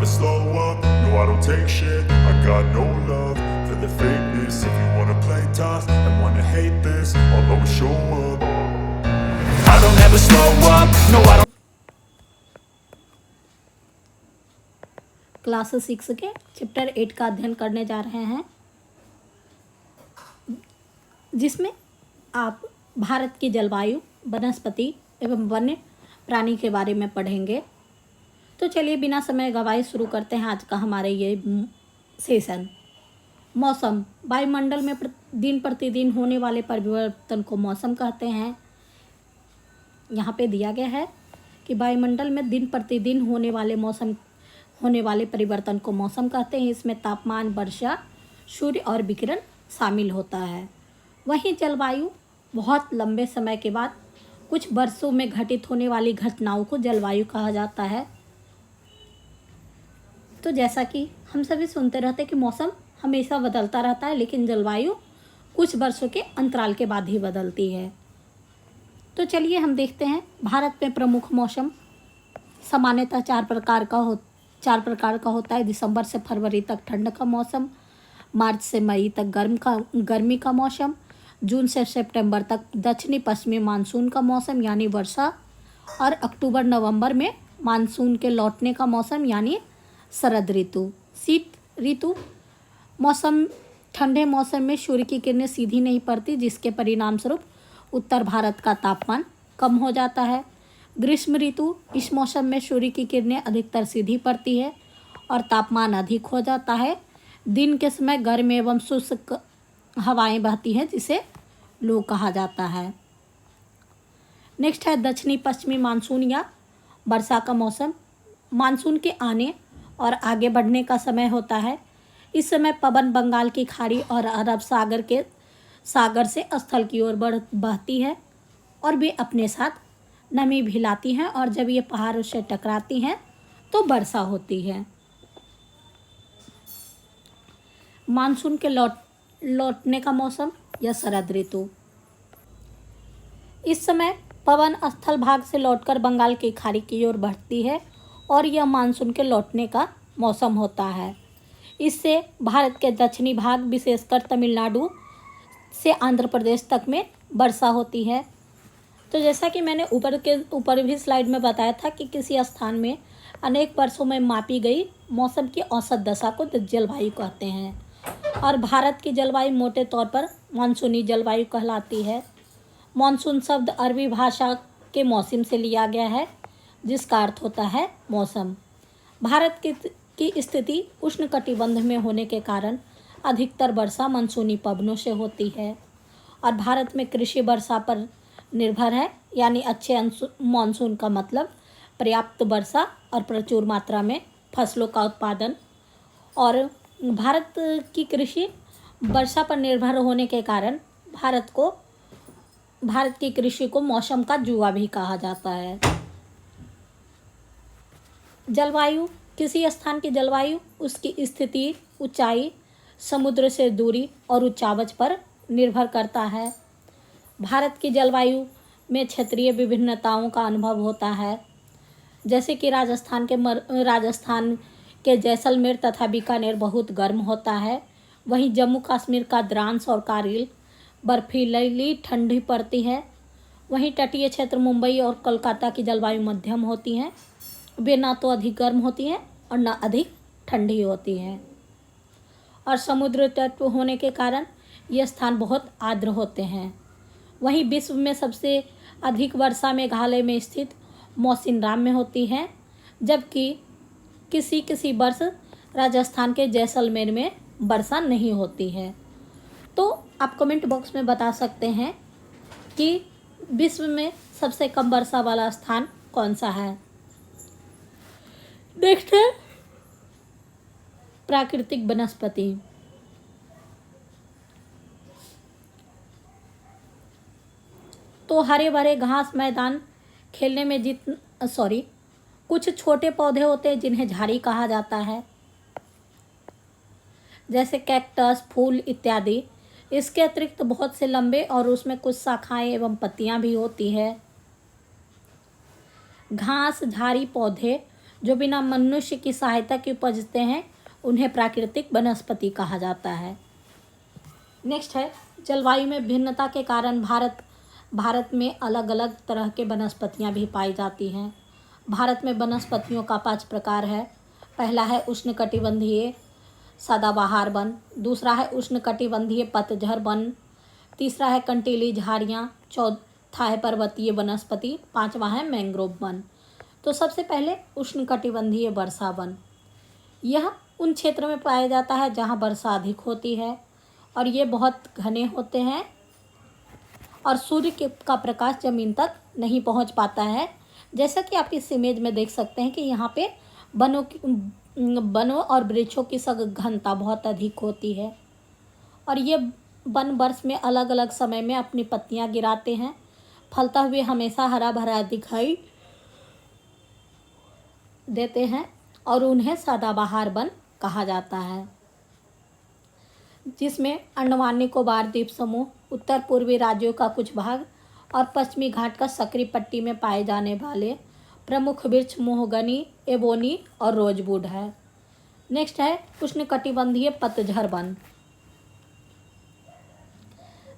slow up, no I don't take shit. I got no love for the fakeness. If you wanna play tough and wanna hate this, I'll always show up. I don't ever slow up, no I don't. Class 6 के chapter 8 का अध्ययन करने जा रहे हैं, जिसमें आप भारत की जलवायु, वनस्पति एवं वन्य प्राणी के बारे में पढ़ेंगे। तो चलिए बिना समय गवाए शुरू करते हैं आज का हमारे ये सेशन। मौसम, वायुमंडल में दिन प्रतिदिन होने वाले परिवर्तन को मौसम कहते हैं। यहाँ पे दिया गया है कि वायुमंडल में दिन प्रतिदिन होने वाले परिवर्तन को मौसम कहते हैं। इसमें तापमान, वर्षा, सूर्य और विकिरण शामिल होता है। वहीं जलवायु बहुत लंबे समय के बाद कुछ वर्षों में घटित होने वाली घटनाओं को जलवायु कहा जाता है। तो जैसा कि हम सभी सुनते रहते हैं कि मौसम हमेशा बदलता रहता है, लेकिन जलवायु कुछ वर्षों के अंतराल के बाद ही बदलती है। तो चलिए हम देखते हैं। भारत में प्रमुख मौसम सामान्यतः चार प्रकार का होता है। दिसंबर से फरवरी तक ठंड का मौसम, मार्च से मई तक गर्मी का मौसम, जून से सितंबर तक दक्षिणी पश्चिमी मानसून का मौसम यानी वर्षा, और अक्टूबर नवंबर में मानसून के लौटने का मौसम यानी शरद ऋतु। शीत ऋतु मौसम, ठंडे मौसम में सूर्य की किरणें सीधी नहीं पड़ती, जिसके परिणाम स्वरूप उत्तर भारत का तापमान कम हो जाता है। ग्रीष्म ऋतु, इस मौसम में सूर्य की किरणें अधिकतर सीधी पड़ती है और तापमान अधिक हो जाता है। दिन के समय गर्म एवं शुष्क हवाएं बहती हैं, जिसे लू कहा जाता है। नेक्स्ट है दक्षिणी पश्चिमी मानसून या वर्षा का मौसम। मानसून के आने और आगे बढ़ने का समय होता है। इस समय पवन बंगाल की खाड़ी और अरब सागर से स्थल की ओर बहती है और वे अपने साथ नमी भी लाती हैं, और जब ये पहाड़ों से टकराती हैं तो वर्षा होती है। मानसून के लौटने का मौसम या शरद ऋतु, इस समय पवन स्थल भाग से लौटकर बंगाल की खाड़ी की ओर बढ़ती है और यह मानसून के लौटने का मौसम होता है। इससे भारत के दक्षिणी भाग, विशेषकर तमिलनाडु से आंध्र प्रदेश तक में वर्षा होती है। तो जैसा कि मैंने ऊपर भी स्लाइड में बताया था कि किसी स्थान में अनेक वर्षों में मापी गई मौसम की औसत दशा को जलवायु कहते हैं, और भारत की जलवायु मोटे तौर पर मानसूनी जलवायु कहलाती है। मानसून शब्द अरबी भाषा के मौसम से लिया गया है, जिसका अर्थ होता है मौसम। भारत की स्थिति उष्णकटिबंध में होने के कारण अधिकतर वर्षा मानसूनी पवनों से होती है, और भारत में कृषि वर्षा पर निर्भर है, यानी अच्छे मानसून का मतलब पर्याप्त वर्षा और प्रचुर मात्रा में फसलों का उत्पादन। और भारत की कृषि वर्षा पर निर्भर होने के कारण भारत की कृषि को मौसम का जुआ भी कहा जाता है। जलवायु, किसी स्थान की जलवायु उसकी स्थिति, ऊंचाई, समुद्र से दूरी और उच्चावच पर निर्भर करता है। भारत की जलवायु में क्षेत्रीय विभिन्नताओं का अनुभव होता है, जैसे कि राजस्थान के जैसलमेर तथा बीकानेर बहुत गर्म होता है। वहीं जम्मू कश्मीर का द्रास और कारगिल बर्फीली ठंडी पड़ती है। वहीं तटीय क्षेत्र मुंबई और कोलकाता की जलवायु मध्यम होती हैं। वे ना तो अधिक गर्म होती हैं और न अधिक ठंडी होती हैं, और समुद्र तट होने के कारण ये स्थान बहुत आर्द्र होते हैं। वहीं विश्व में सबसे अधिक वर्षा मेघालय में स्थित मौसिनराम में होती है, जबकि किसी वर्ष राजस्थान के जैसलमेर में वर्षा नहीं होती है। तो आप कमेंट बॉक्स में बता सकते हैं कि विश्व में सबसे कम वर्षा वाला स्थान कौन सा है। नेक्स्ट है प्राकृतिक वनस्पति। तो हरे भरे घास मैदान, खेलने में कुछ छोटे पौधे होते हैं जिन्हें झाड़ी कहा जाता है, जैसे कैक्टस, फूल इत्यादि। इसके अतिरिक्त बहुत से लंबे और उसमें कुछ शाखाएं एवं पत्तियां भी होती है। घास, झाड़ी पौधे जो बिना मनुष्य की सहायता के उपजते हैं उन्हें प्राकृतिक वनस्पति कहा जाता है। नेक्स्ट है जलवायु में भिन्नता के कारण भारत में अलग अलग तरह के वनस्पतियां भी पाई जाती हैं। भारत में वनस्पतियों का 5 प्रकार है। पहला है उष्णकटिबंधीय सदाबहार वन, दूसरा है उष्णकटिबंधीय पतझड़ वन, तीसरा है कंटीली झाड़ियाँ, चौथा है पर्वतीय वनस्पति, पांचवा है मैंग्रोव वन। तो सबसे पहले उष्णकटिबंधीय वर्षा वन, यह उन क्षेत्रों में पाया जाता है जहाँ वर्षा अधिक होती है और ये बहुत घने होते हैं और सूर्य का प्रकाश जमीन तक नहीं पहुँच पाता है। जैसा कि आप इस इमेज में देख सकते हैं कि यहाँ पे वनों और वृक्षों की घनता बहुत अधिक होती है और ये वन वर्ष में अलग अलग समय में अपनी पत्तियां गिराते हैं। फलता हुए हमेशा हरा भरा दिखाई देते हैं और उन्हें सदाबहार वन कहा जाता है, जिसमें अंडमान निकोबार द्वीप समूह, उत्तर पूर्वी राज्यों का कुछ भाग और पश्चिमी घाट का सक्रिय पट्टी में पाए जाने वाले प्रमुख वृक्ष मोहगनी, एबोनी और रोजवुड है। नेक्स्ट है उष्णकटिबंधीय पतझड़ वन।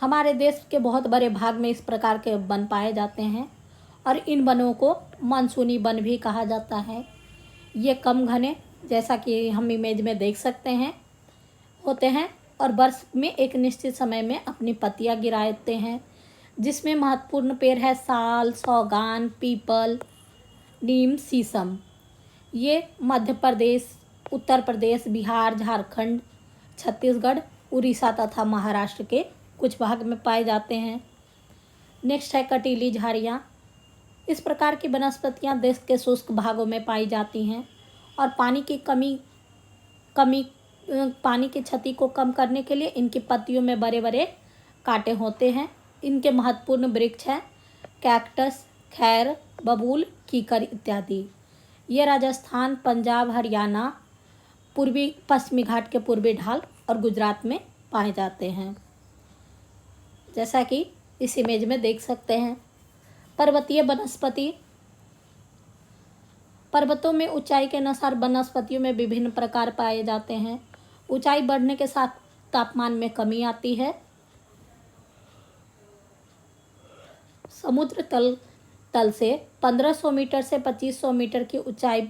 हमारे देश के बहुत बड़े भाग में इस प्रकार के वन पाए जाते हैं और इन वनों को मानसूनी वन भी कहा जाता है। ये कम घने, जैसा कि हम इमेज में देख सकते हैं, होते हैं और वर्ष में एक निश्चित समय में अपनी पत्तियां गिराते हैं, जिसमें महत्वपूर्ण पेड़ है साल, सौगान, पीपल, नीम, शीशम। ये मध्य प्रदेश, उत्तर प्रदेश, बिहार, झारखंड, छत्तीसगढ़, उड़ीसा तथा महाराष्ट्र के कुछ भाग में पाए जाते हैं। नेक्स्ट है कटीली झाड़ियाँ। इस प्रकार की वनस्पतियाँ देश के शुष्क भागों में पाई जाती हैं और पानी की क्षति को कम करने के लिए इनकी पत्तियों में बड़े बड़े कांटे होते हैं। इनके महत्वपूर्ण वृक्ष हैं कैक्टस, खैर, बबूल, कीकर इत्यादि। ये राजस्थान, पंजाब, हरियाणा, पश्चिमी घाट के पूर्वी ढाल और गुजरात में पाए जाते हैं, जैसा कि इस इमेज में देख सकते हैं। पर्वतीय वनस्पति। पर्वतों में ऊंचाई के अनुसार वनस्पतियों में विभिन्न प्रकार पाए जाते हैं। ऊंचाई बढ़ने के साथ तापमान में कमी आती है। समुद्र तल से 1500 मीटर से 2500 मीटर की ऊंचाई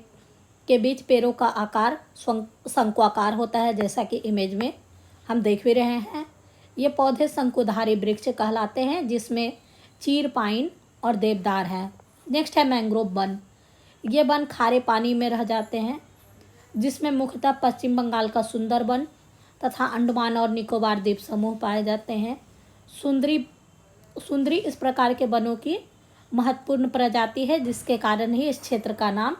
के बीच पेड़ों का आकार शंक्वाकार होता है, जैसा कि इमेज में हम देख भी रहे हैं। ये पौधे शंकुधारी वृक्ष कहलाते हैं, जिसमें चीर, पाइन और देवदार है। नेक्स्ट है मैंग्रोव वन। ये वन खारे पानी में रह जाते हैं, जिसमें मुख्यतः पश्चिम बंगाल का सुंदरबन तथा अंडमान और निकोबार द्वीप समूह पाए जाते हैं। सुंदरी इस प्रकार के वनों की महत्वपूर्ण प्रजाति है, जिसके कारण ही इस क्षेत्र का नाम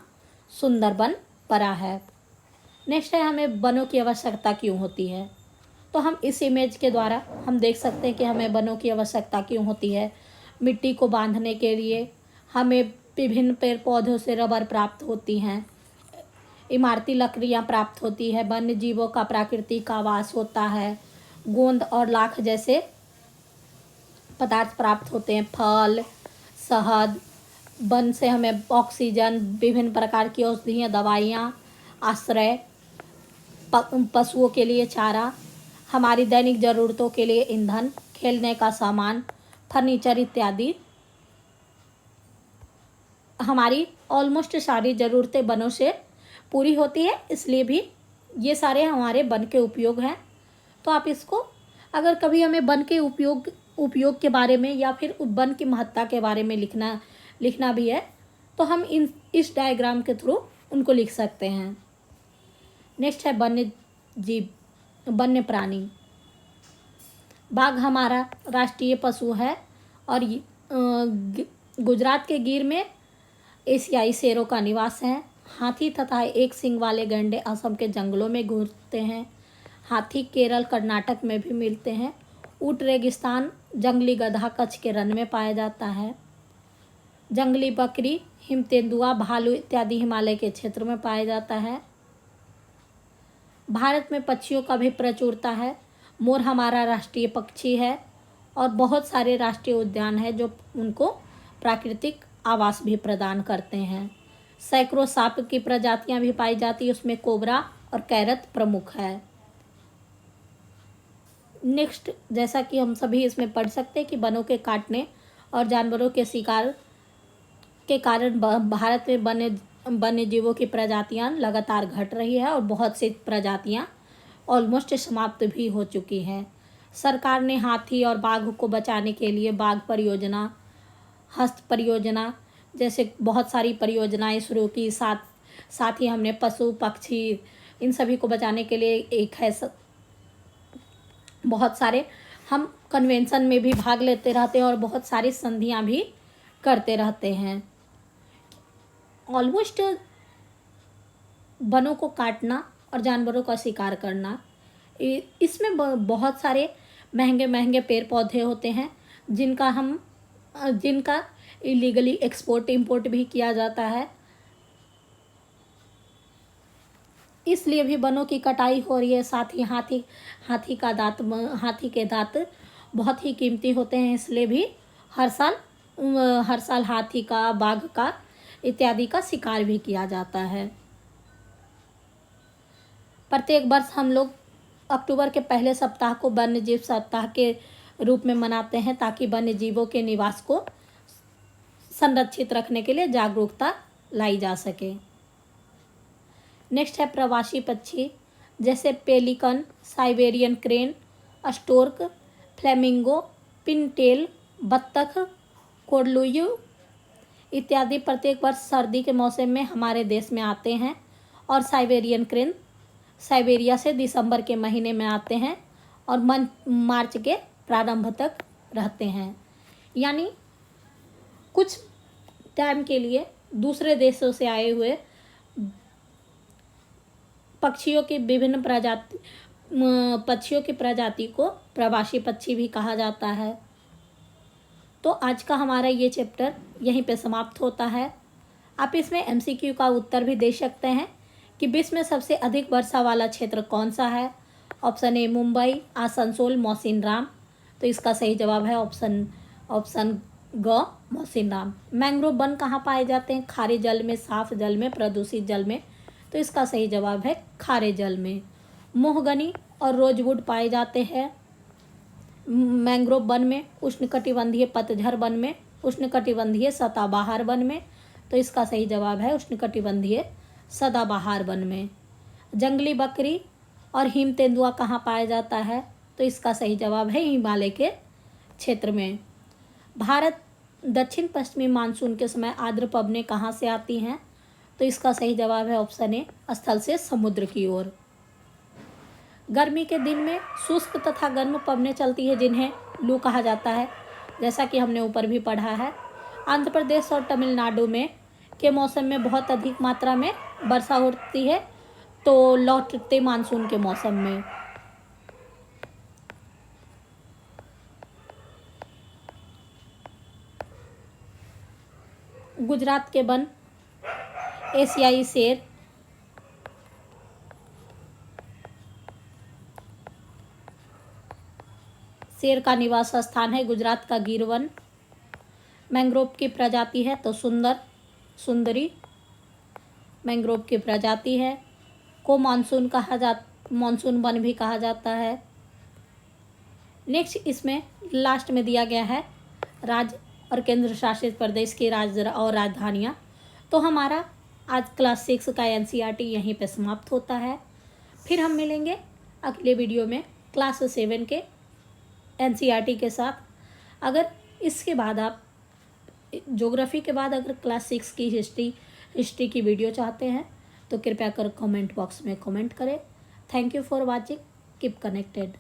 सुंदरबन पड़ा है। नेक्स्ट है हमें वनों की आवश्यकता क्यों होती है। तो हम इस इमेज के द्वारा हम देख सकते हैं कि हमें वनों की आवश्यकता क्यों होती है। मिट्टी को बांधने के लिए हमें विभिन्न पेड़ पौधों से रबर प्राप्त होती हैं, इमारती लकड़ियाँ प्राप्त होती है, वन्य जीवों का प्राकृतिक आवास होता है, गोंद और लाख जैसे पदार्थ प्राप्त होते हैं, फल, शहद, वन से हमें ऑक्सीजन, विभिन्न प्रकार की औषधियाँ, दवाइयाँ, आश्रय, पशुओं के लिए चारा, हमारी दैनिक ज़रूरतों के लिए ईंधन, खेलने का सामान, फर्नीचर इत्यादि। हमारी ऑलमोस्ट सारी ज़रूरतें वनों से पूरी होती है, इसलिए भी ये सारे हमारे वन के उपयोग हैं। तो आप इसको, अगर कभी हमें वन के उपयोग के बारे में या फिर वन की महत्ता के बारे में लिखना भी है, तो हम इस डायग्राम के थ्रू उनको लिख सकते हैं। नेक्स्ट है वन्य जीव, वन्य प्राणी। बाघ हमारा राष्ट्रीय पशु है और गुजरात के गिर में एशियाई शेरों का निवास है। हाथी तथा एक सींग वाले गैंडे असम के जंगलों में घूमते हैं। हाथी केरल, कर्नाटक में भी मिलते हैं। ऊँट रेगिस्तान, जंगली गधा कच्छ के रन में पाया जाता है। जंगली बकरी, हिम तेंदुआ, भालू इत्यादि हिमालय के क्षेत्र में पाया जाता है। भारत में पक्षियों का भी प्रचुरता है। मोर हमारा राष्ट्रीय पक्षी है और बहुत सारे राष्ट्रीय उद्यान हैं जो उनको प्राकृतिक आवास भी प्रदान करते हैं। सैकड़ों सांप की प्रजातियां भी पाई जाती है, उसमें कोबरा और कैरत प्रमुख है। नेक्स्ट, जैसा कि हम सभी इसमें पढ़ सकते हैं कि वनों के काटने और जानवरों के शिकार के कारण भारत में वन्य जीवों की प्रजातियां लगातार घट रही है और बहुत सी प्रजातियां ऑलमोस्ट समाप्त भी हो चुकी हैं। सरकार ने हाथी और बाघ को बचाने के लिए बाघ परियोजना, हस्त परियोजना जैसे बहुत सारी परियोजनाएं शुरू की। साथ ही हमने पशु पक्षी इन सभी को बचाने के लिए एक है बहुत सारे हम कन्वेंशन में भी भाग लेते रहते हैं और बहुत सारी संधियां भी करते रहते हैं। ऑलमोस्ट वनों को काटना और जानवरों का शिकार करना, इसमें बहुत सारे महंगे महंगे पेड़ पौधे होते हैं जिनका इलीगली एक्सपोर्ट इंपोर्ट भी किया जाता है, इसलिए भी वनों की कटाई हो रही है। साथ ही हाथी के दांत बहुत ही कीमती होते हैं, इसलिए भी हर साल हाथी का, बाघ का इत्यादि का शिकार भी किया जाता है। प्रत्येक वर्ष हम लोग अक्टूबर के पहले सप्ताह को वन्य जीव सप्ताह के रूप में मनाते हैं, ताकि वन्य जीवों के निवास को संरक्षित रखने के लिए जागरूकता लाई जा सके। नेक्स्ट है प्रवासी पक्षी, जैसे pelican, Siberian crane, Stork, flamingo, Pintail, बत्तख, कोरलुयू इत्यादि प्रत्येक वर्ष सर्दी के मौसम में हमारे देश में आते हैं। और साइबेरियन क्रेन साइबेरिया से दिसंबर के महीने में आते हैं और मार्च के प्रारंभ तक रहते हैं, यानी कुछ टाइम के लिए दूसरे देशों से आए हुए पक्षियों की प्रजाति को प्रवासी पक्षी भी कहा जाता है। तो आज का हमारा ये चैप्टर यहीं पे समाप्त होता है। आप इसमें MCQ का उत्तर भी दे सकते हैं कि विश्व में सबसे अधिक वर्षा वाला क्षेत्र कौन सा है। Option A Mumbai, Asansol, Mawsynram. तो इसका सही जवाब है ऑप्शन ग मौसिनराम। मैंग्रोव वन कहाँ पाए जाते हैं? खारे जल में, साफ जल में, प्रदूषित जल में। तो इसका सही जवाब है खारे जल में। मोहगनी और रोजवुड पाए जाते हैं मैंग्रोव वन में, उष्णकटिबंधीय पतझड़ वन में, उष्णकटिबंधीय सदाबहार वन में। तो इसका सही जवाब है उष्णकटिबंधीय सदाबहार वन में। जंगली बकरी और हिम तेंदुआ कहाँ पाया जाता है? तो इसका सही जवाब है हिमालय के क्षेत्र में। भारत दक्षिण पश्चिमी मानसून के समय आर्द्र पवनें कहाँ से आती हैं? तो इसका सही जवाब है ऑप्शन ए, स्थल से समुद्र की ओर। गर्मी के दिन में शुष्क तथा गर्म पवनें चलती है, जिन्हें लू कहा जाता है, जैसा कि हमने ऊपर भी पढ़ा है। आंध्र प्रदेश और तमिलनाडु में के मौसम में बहुत अधिक मात्रा में वर्षा होती है, तो लौटते मानसून के मौसम में। गुजरात के वन एशियाई शेर, का निवास स्थान है गुजरात का गिर वन। मैंग्रोव की प्रजाति है तो सुंदरी मैंग्रोव की प्रजाति है। को मानसून वन भी कहा जाता है। नेक्स्ट, इसमें लास्ट में दिया गया है राज्य और केंद्र शासित प्रदेश की राजधानियाँ। तो हमारा आज क्लास 6 का NCERT यहीं पे समाप्त होता है। फिर हम मिलेंगे अगले वीडियो में क्लास 7 के NCERT के साथ। अगर इसके बाद आप ज्योग्राफी के बाद अगर क्लास 6 की हिस्ट्री की वीडियो चाहते हैं तो कृपया कर कमेंट बॉक्स में कमेंट करें। Thank you for watching, keep connected.